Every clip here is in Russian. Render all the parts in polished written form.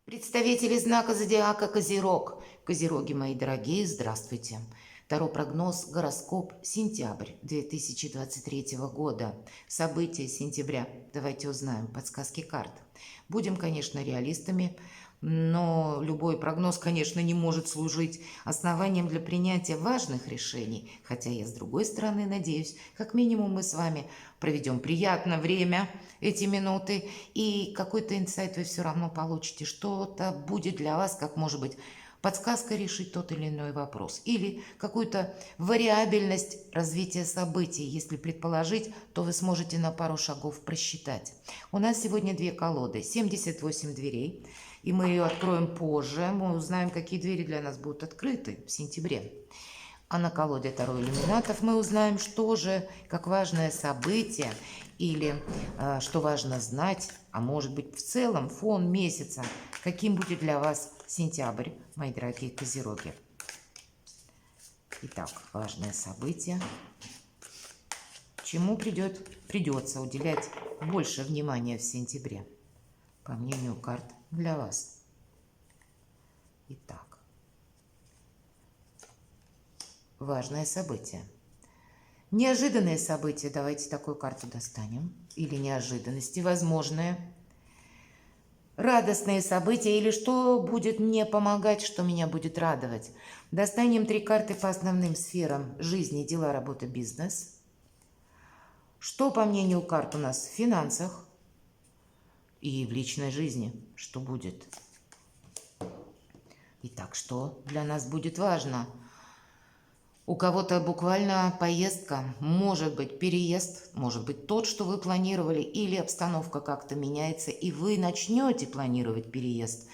Представители знака зодиака Козерог. Козероги, мои дорогие, здравствуйте. Таро-прогноз, гороскоп, сентябрь 2023 года. События сентября. Давайте узнаем подсказки карт. Будем, конечно, реалистами, но любой прогноз, конечно, не может служить основанием для принятия важных решений. Хотя я, с другой стороны, надеюсь, как минимум мы с вами проведем приятное время, эти минуты, и какой-то инсайт вы все равно получите. Что-то будет для вас, как, может быть, подсказка решить тот или иной вопрос. Или какую-то вариабельность развития событий. Если предположить, то вы сможете на пару шагов просчитать. У нас сегодня две колоды. 78 дверей. И мы ее откроем позже. Мы узнаем, какие двери для нас будут открыты в сентябре. А на колоде Таро иллюминатов мы узнаем, что же, как важное событие или что важно знать, а может быть в целом фон месяца, каким будет для вас сентябрь, мои дорогие козероги. Итак, важное событие. Чему придется уделять больше внимания в сентябре, по мнению карт, для вас. Итак. Важное событие. Неожиданные события. Давайте такую карту достанем. Или неожиданности возможные. Радостные события. Или что будет мне помогать, что меня будет радовать. Достанем три карты по основным сферам жизни, дела, работа, бизнес. Что, по мнению карт, у нас в финансах и в личной жизни. Что будет? Итак, что для нас будет важно? У кого-то буквально поездка, может быть переезд, может быть тот, что вы планировали, или обстановка как-то меняется, и вы начнете планировать переезд.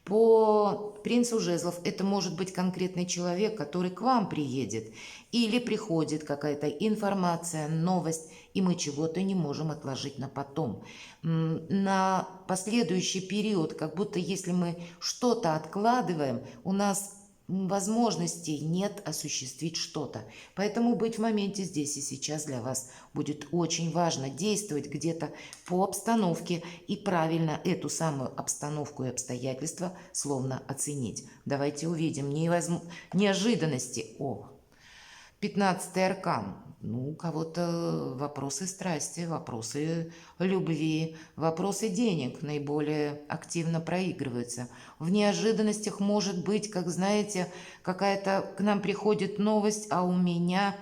По принцу жезлов это может быть конкретный человек, который к вам приедет, или приходит какая-то информация, новость, и мы чего-то не можем отложить на потом. На последующий период, как будто если мы что-то откладываем, у нас возможностей нет осуществить что-то. Поэтому быть в моменте здесь и сейчас для вас будет очень важно. Действовать где-то по обстановке и правильно эту самую обстановку и обстоятельства словно оценить. Давайте увидим неожиданности. 15-й аркан. У кого-то вопросы страсти, вопросы любви, вопросы денег наиболее активно проигрываются. В неожиданностях может быть, как знаете, какая-то к нам приходит новость, а у меня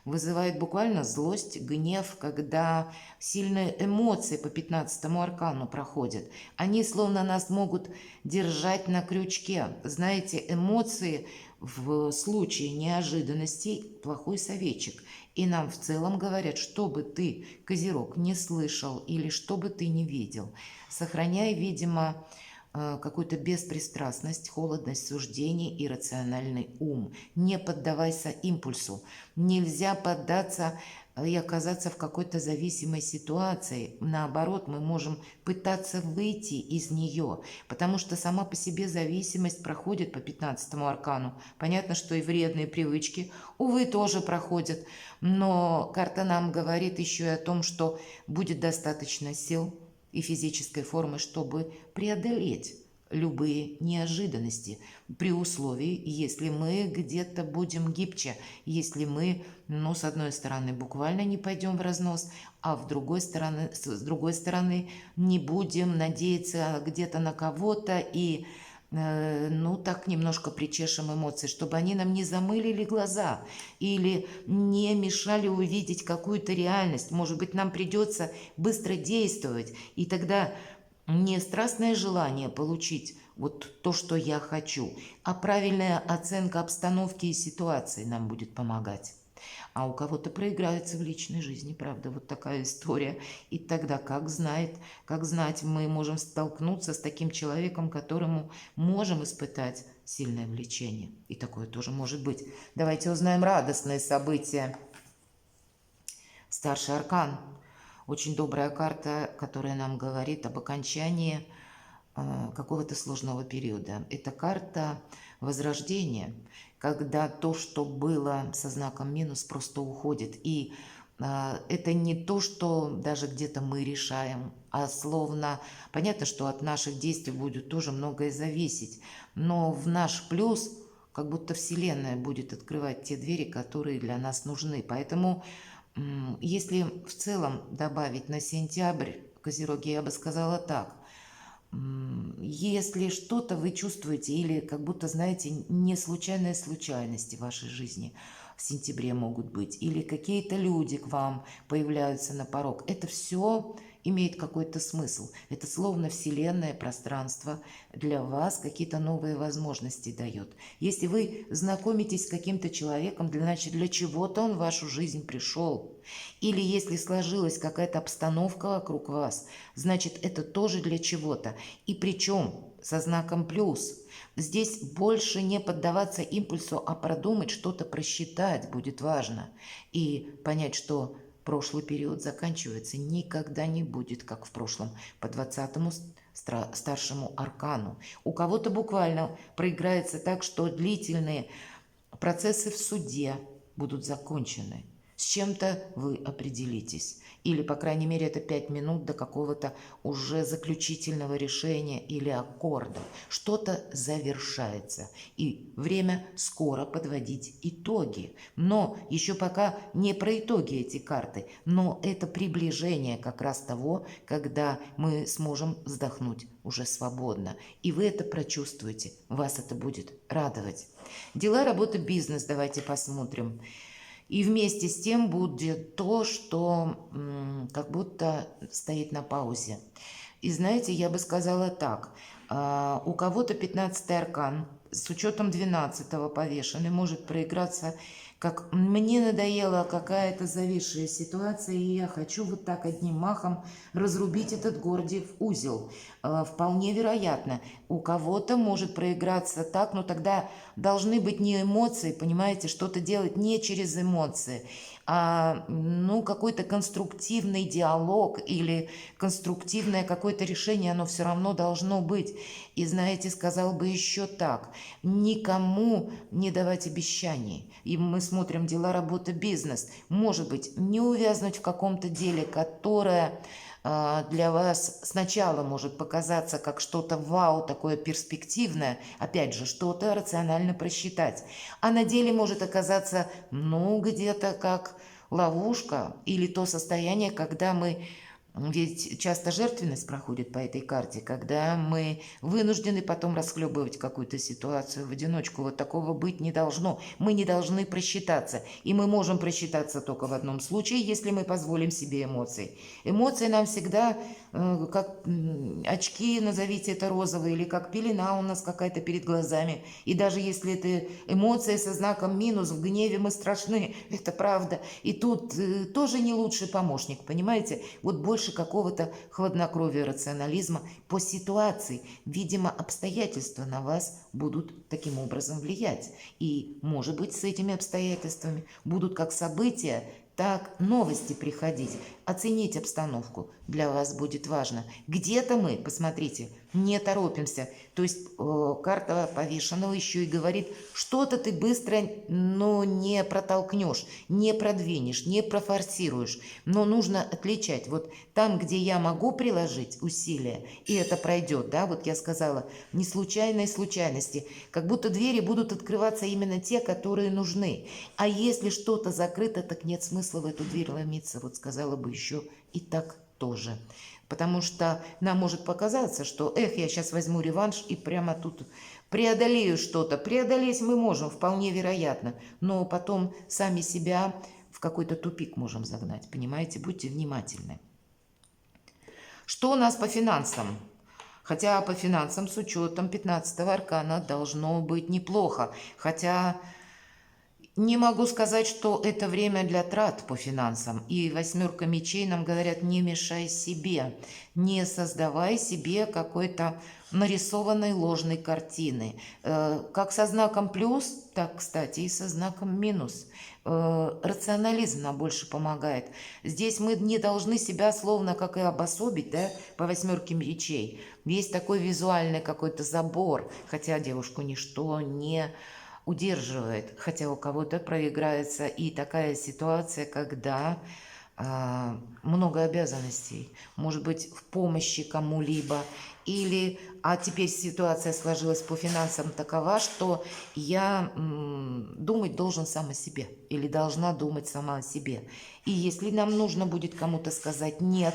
вызывает буквально злость, гнев, когда сильные эмоции по 15-му аркану проходят. Они словно нас могут держать на крючке. Знаете, эмоции в случае неожиданностей плохой советчик. И нам в целом говорят, что бы ты, Козерог, не слышал или что бы ты не видел, сохраняй, видимо, какую-то беспристрастность, холодность суждений и рациональный ум. Не поддавайся импульсу. Нельзя поддаться и оказаться в какой-то зависимой ситуации. Наоборот, мы можем пытаться выйти из нее, потому что сама по себе зависимость проходит по 15-му аркану. Понятно, что и вредные привычки, увы, тоже проходят, но карта нам говорит еще и о том, что будет достаточно сил и физической формы, чтобы преодолеть любые неожиданности, при условии, если мы где-то будем гибче, если мы, с одной стороны, буквально не пойдем в разнос, а с другой стороны, не будем надеяться где-то на кого-то и так немножко причешем эмоции, чтобы они нам не замылили глаза или не мешали увидеть какую-то реальность. Может быть, нам придется быстро действовать, и тогда не страстное желание получить вот то, что я хочу, а правильная оценка обстановки и ситуации нам будет помогать. А у кого-то проиграется в личной жизни, правда, вот такая история. И тогда, как знать, мы можем столкнуться с таким человеком, которому можем испытать сильное влечение. И такое тоже может быть. Давайте узнаем радостные события. Старший аркан. Очень добрая карта, которая нам говорит об окончании какого-то сложного периода. Это карта возрождения, когда то, что было со знаком минус, просто уходит. И Это не то, что даже где-то мы решаем, а словно понятно, что от наших действий будет тоже многое зависеть, но в наш плюс как будто Вселенная будет открывать те двери, которые для нас нужны. Поэтому, если в целом добавить на сентябрь, Козероги, я бы сказала так. Если что-то вы чувствуете или как будто, знаете, не случайные случайности в вашей жизни в сентябре могут быть, или какие-то люди к вам появляются на порог, это все имеет какой-то смысл. Это словно вселенная, пространство для вас какие-то новые возможности дает. Если вы знакомитесь с каким-то человеком, значит, для чего-то он в вашу жизнь пришел. Или если сложилась какая-то обстановка вокруг вас, значит, это тоже для чего-то. И причем со знаком плюс. Здесь больше не поддаваться импульсу, а продумать, что-то просчитать будет важно. И понять, что прошлый период заканчивается, никогда не будет, как в прошлом, по 20-му старшему аркану. У кого-то буквально проиграется так, что длительные процессы в суде будут закончены. С чем-то вы определитесь. Или, по крайней мере, это 5 минут до какого-то уже заключительного решения или аккорда. Что-то завершается. И время скоро подводить итоги. Но еще пока не про итоги эти карты, но это приближение как раз того, когда мы сможем вздохнуть уже свободно. И вы это прочувствуете. Вас это будет радовать. Дела, работа, бизнес. Давайте посмотрим. И вместе с тем будет то, что как будто стоит на паузе. И знаете, я бы сказала так. У кого-то 15-й аркан с учетом 12-го повешенный может проиграться, как мне надоела какая-то зависшая ситуация, и я хочу вот так одним махом разрубить этот Гордиев узел. Вполне вероятно, у кого-то может проиграться так, но тогда должны быть не эмоции, понимаете, что-то делать не через эмоции, а какой-то конструктивный диалог или конструктивное какое-то решение, оно все равно должно быть. И знаете, сказал бы еще так, никому не давать обещаний. И мы смотрим дела, работа, бизнес. Может быть, не увязнуть в каком-то деле, которое для вас сначала может показаться как что-то вау, такое перспективное, опять же, что-то рационально просчитать, а на деле может оказаться, где-то как ловушка или то состояние, когда мы, ведь часто жертвенность проходит по этой карте, когда мы вынуждены потом расхлебывать какую-то ситуацию в одиночку. Вот такого быть не должно. Мы не должны просчитаться. И мы можем просчитаться только в одном случае, если мы позволим себе эмоции. Эмоции нам всегда, как очки, назовите это розовые, или как пелена у нас какая-то перед глазами. И даже если это эмоции со знаком минус, в гневе мы страшны, это правда. И тут тоже не лучший помощник, понимаете? Вот больше какого-то хладнокровия, рационализма по ситуации. Видимо, обстоятельства на вас будут таким образом влиять. И, может быть, с этими обстоятельствами будут как события, так новости приходить. Оценить обстановку для вас будет важно. Где-то мы, посмотрите, не торопимся. То есть карта повешенного еще и говорит, что-то ты быстро, не протолкнешь, не продвинешь, не профорсируешь. Но нужно отличать. Вот там, где я могу приложить усилия, и это пройдет, да, вот я сказала, не случайные случайности. Как будто двери будут открываться именно те, которые нужны. А если что-то закрыто, так нет смысла в эту дверь ломиться, вот сказала бы еще и так тоже. Потому что нам может показаться, что, я сейчас возьму реванш и прямо тут преодолею что-то. Преодолеть мы можем, вполне вероятно, но потом сами себя в какой-то тупик можем загнать, понимаете? Будьте внимательны. Что у нас по финансам? Хотя по финансам с учетом 15-го аркана должно быть неплохо. Хотя не могу сказать, что это время для трат по финансам. И 8 мечей нам говорят, не мешай себе, не создавай себе какой-то нарисованной ложной картины. Как со знаком плюс, так, кстати, и со знаком минус. Рационализм нам больше помогает. Здесь мы не должны себя словно как и обособить, да, по 8 мечей. Есть такой визуальный какой-то забор, хотя девушку ничто не удерживает, хотя у кого-то проиграется и такая ситуация, когда много обязанностей, может быть, в помощи кому-либо, или, а теперь ситуация сложилась по финансам такова, что я думать должен сам о себе, или должна думать сама о себе. И если нам нужно будет кому-то сказать «нет»,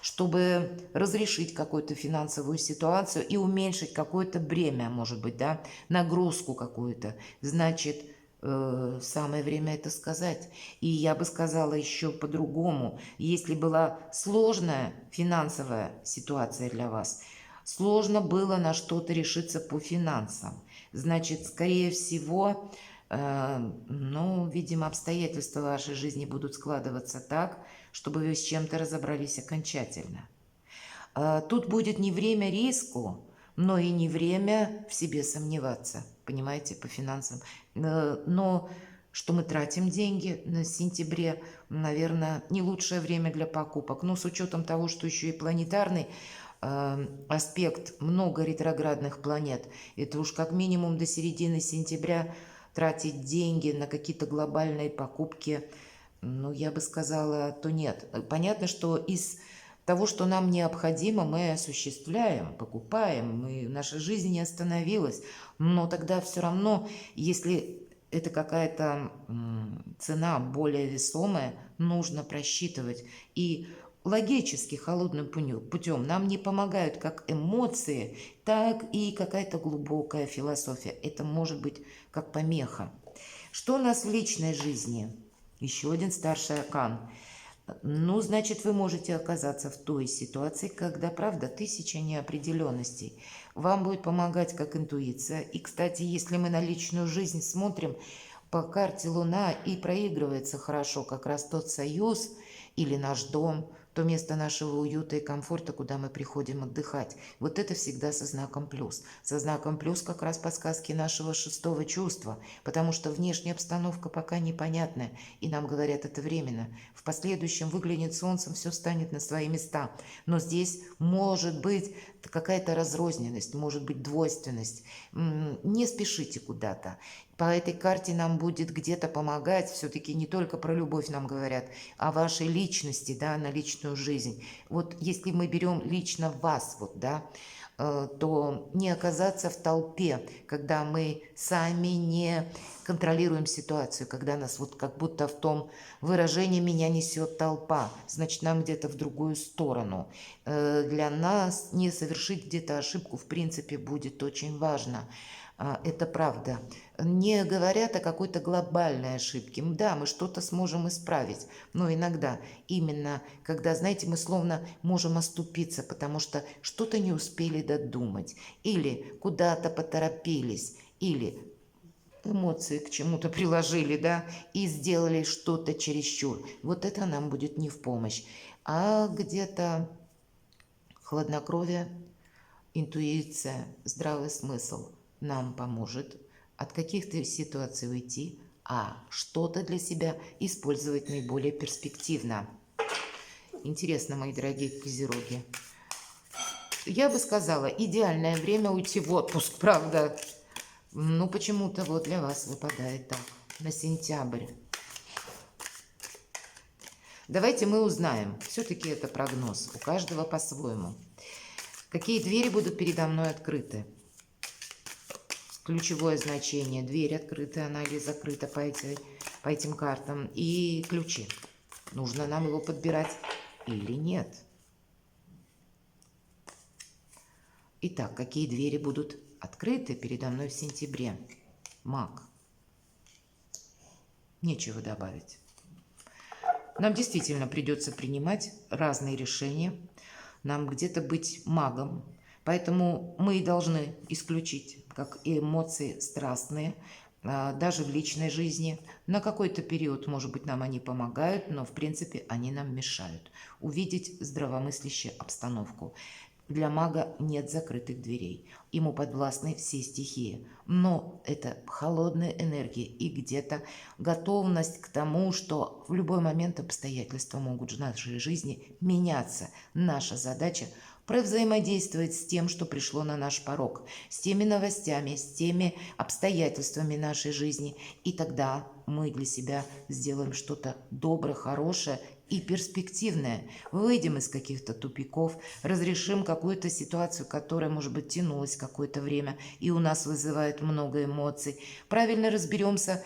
чтобы разрешить какую-то финансовую ситуацию и уменьшить какое-то бремя, может быть, да, нагрузку какую-то, значит, самое время это сказать. И я бы сказала еще по-другому. Если была сложная финансовая ситуация для вас, сложно было на что-то решиться по финансам, значит, скорее всего, ну, видимо, обстоятельства вашей жизни будут складываться так, чтобы вы с чем-то разобрались окончательно. Тут будет не время риску, но и не время в себе сомневаться, понимаете, по финансам. Но что мы тратим деньги на сентябре, наверное, не лучшее время для покупок. Но с учетом того, что еще и планетарный аспект, много ретроградных планет, это уж как минимум до середины сентября тратить деньги на какие-то глобальные покупки, ну, я бы сказала, то нет. Понятно, что из того, что нам необходимо, мы осуществляем, покупаем, наша жизнь не остановилась, но тогда все равно, если это какая-то цена более весомая, нужно просчитывать. И логически, холодным путем нам не помогают как эмоции, так и какая-то глубокая философия. Это может быть как помеха. Что у нас в личной жизни? Еще один старший аркан. Ну, значит, вы можете оказаться в той ситуации, когда, правда, 1000 неопределенностей. Вам будет помогать как интуиция. И, кстати, если мы на личную жизнь смотрим, по карте Луна и проигрывается хорошо как раз тот союз или наш дом, то место нашего уюта и комфорта, куда мы приходим отдыхать. Вот это всегда со знаком плюс. Со знаком плюс как раз подсказки нашего шестого чувства, потому что внешняя обстановка пока непонятная, и нам говорят, это временно. В последующем выглянет солнцем, все станет на свои места. Но здесь может быть какая-то разрозненность, может быть двойственность. Не спешите куда-то. По этой карте нам будет где-то помогать, все-таки не только про любовь нам говорят, о вашей личности, да, на личную жизнь. Вот если мы берем лично вас, вот, да, то не оказаться в толпе, когда мы сами не контролируем ситуацию, когда нас вот как будто в том выражении «меня несет толпа», значит, нам где-то в другую сторону. Для нас не совершить где-то ошибку, в принципе, будет очень важно. Это правда. Не говорят о какой-то глобальной ошибке. Да, мы что-то сможем исправить, но иногда именно, когда, знаете, мы словно можем оступиться, потому что что-то не успели додумать, или куда-то поторопились, или эмоции к чему-то приложили, да, и сделали что-то чересчур. Вот это нам будет не в помощь. А где-то хладнокровие, интуиция, здравый смысл нам поможет от каких-то ситуаций уйти, а что-то для себя использовать наиболее перспективно. Интересно, мои дорогие козероги. Я бы сказала, идеальное время уйти в отпуск, правда. Ну, почему-то вот для вас выпадает так, на сентябрь. Давайте мы узнаем, все-таки это прогноз, у каждого по-своему. Какие двери будут передо мной открыты? Ключевое значение: дверь открыта она или закрыта по этим картам. И ключи. Нужно нам его подбирать или нет? Итак, какие двери будут открыты передо мной в сентябре? Маг. Нечего добавить. Нам действительно придется принимать разные решения. Нам где-то быть магом. Поэтому мы и должны исключить как эмоции страстные, даже в личной жизни. На какой-то период, может быть, нам они помогают, но, в принципе, они нам мешают увидеть здравомыслящую обстановку. Для мага нет закрытых дверей. Ему подвластны все стихии. Но это холодная энергия и где-то готовность к тому, что в любой момент обстоятельства могут в нашей жизни меняться. Наша задача провзаимодействовать с тем, что пришло на наш порог, с теми новостями, с теми обстоятельствами нашей жизни. И тогда мы для себя сделаем что-то доброе, хорошее и перспективное. Выйдем из каких-то тупиков, разрешим какую-то ситуацию, которая, может быть, тянулась какое-то время и у нас вызывает много эмоций. Правильно разберемся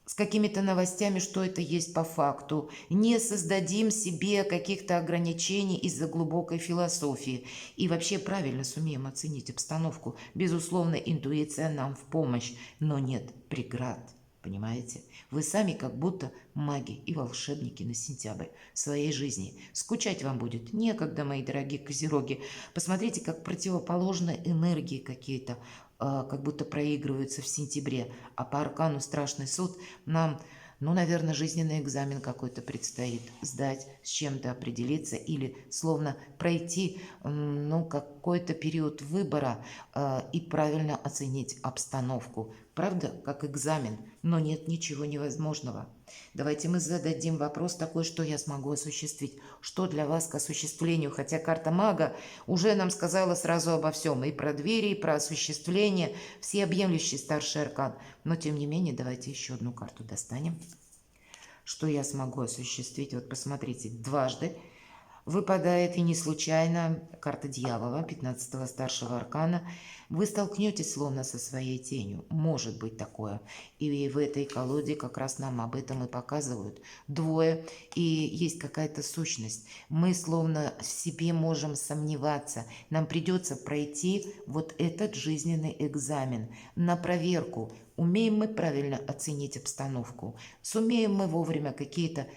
с какими-то новостями, что это есть по факту. Не создадим себе каких-то ограничений из-за глубокой философии. И вообще правильно сумеем оценить обстановку. Безусловно, интуиция нам в помощь, но нет преград. Понимаете? Вы сами как будто маги и волшебники на сентябрь своей жизни. Скучать вам будет некогда, мои дорогие козероги. Посмотрите, как противоположные энергии какие-то как будто проигрываются в сентябре. А по аркану Страшный суд нам, ну, наверное, жизненный экзамен какой-то предстоит сдать, с чем-то определиться или словно пройти, ну, какой-то период выбора и правильно оценить обстановку. Правда, как экзамен, но нет ничего невозможного. Давайте мы зададим вопрос такой, что я смогу осуществить. Что для вас к осуществлению? Хотя карта мага уже нам сказала сразу обо всем. И про двери, и про осуществление. Всеобъемлющий старший аркан. Но тем не менее, давайте еще одну карту достанем. Что я смогу осуществить? Вот посмотрите, дважды выпадает, и не случайно, карта дьявола, 15-го старшего аркана. Вы столкнетесь словно со своей тенью. Может быть такое. И в этой колоде как раз нам об этом и показывают. Двое, и есть какая-то сущность. Мы словно в себе можем сомневаться. Нам придется пройти вот этот жизненный экзамен на проверку. Умеем мы правильно оценить обстановку? Сумеем мы вовремя какие-то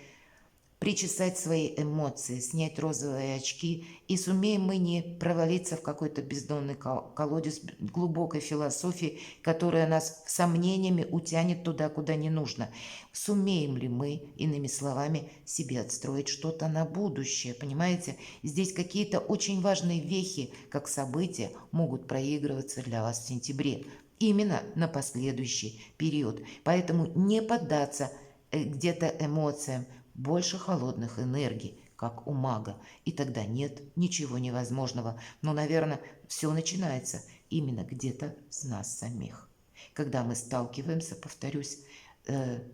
причесать свои эмоции, снять розовые очки, и сумеем мы не провалиться в какой-то бездонный колодец глубокой философии, которая нас сомнениями утянет туда, куда не нужно. Сумеем ли мы, иными словами, себе отстроить что-то на будущее, понимаете? Здесь какие-то очень важные вехи, как события, могут проигрываться для вас в сентябре, именно на последующий период. Поэтому не поддаться где-то эмоциям, больше холодных энергий, как у мага, и тогда нет ничего невозможного. Но, наверное, все начинается именно где-то с нас самих. Когда мы сталкиваемся, повторюсь,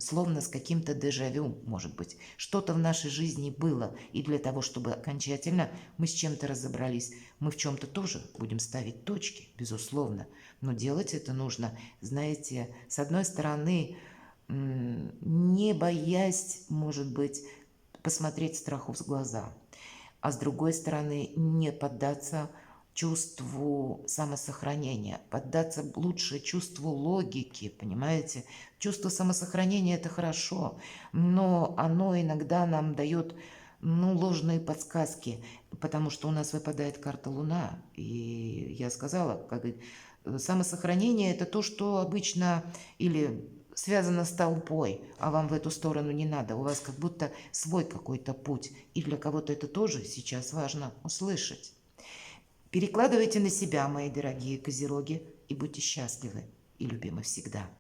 словно с каким-то дежавю, может быть. Что-то в нашей жизни было, и для того, чтобы окончательно мы с чем-то разобрались, мы в чем-то тоже будем ставить точки, безусловно. Но делать это нужно, знаете, с одной стороны, не боясь, может быть, посмотреть страху в глаза, а с другой стороны, не поддаться чувству самосохранения, поддаться лучше чувству логики, понимаете? Чувство самосохранения – это хорошо, но оно иногда нам дает, ну, ложные подсказки, потому что у нас выпадает карта Луна, и я сказала, как самосохранение – это то, что обычно или связано с толпой, а вам в эту сторону не надо. У вас как будто свой какой-то путь. И для кого-то это тоже сейчас важно услышать. Перекладывайте на себя, мои дорогие козероги, и будьте счастливы и любимы всегда.